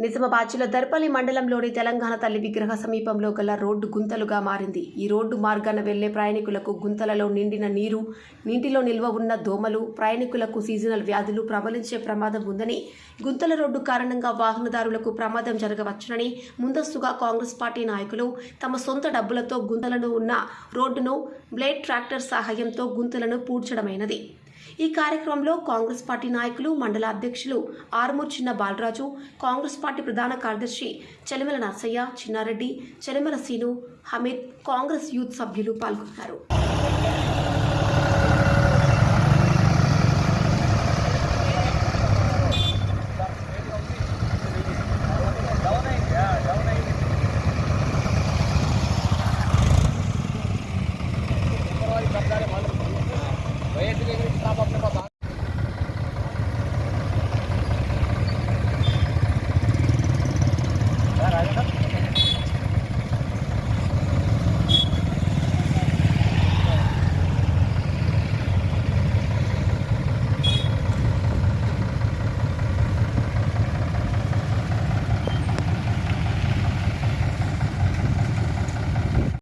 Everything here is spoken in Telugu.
నిజామాబాద్ జిల్లా దర్పల్లి మండలంలోని తెలంగాణ తల్లి విగ్రహ సమీపంలో గల రోడ్డు గుంతలుగా మారింది. ఈ రోడ్డు మార్గాన వెళ్లే ప్రయాణికులకు గుంతలలో నిండిన నీరు, నీటిలో నిల్వ ఉన్న దోమలు, ప్రయాణికులకు సీజనల్ వ్యాధులు ప్రబలించే ప్రమాదం ఉందని, గుంతల రోడ్డు కారణంగా వాహనదారులకు ప్రమాదం జరగవచ్చునని ముందస్తుగా కాంగ్రెస్ పార్టీ నాయకులు తమ సొంత డబ్బులతో గుంతలను ఉన్న రోడ్డును బ్లేడ్ ట్రాక్టర్ సహాయంతో గుంతలను పూడ్చడమైనది. ఈ కార్యక్రమంలో కాంగ్రెస్ పార్టీ నాయకులు, మండల అధ్యక్షులు ఆర్మూర్ చిన్న బాలరాజు, కాంగ్రెస్ పార్టీ ప్రధాన కార్యదర్శి చెలిమల నర్సయ్య, చిన్నారెడ్డి, చెలిమల సీను, హమీద్, కాంగ్రెస్ యూత్ సభ్యులు పాల్గొన్నారు.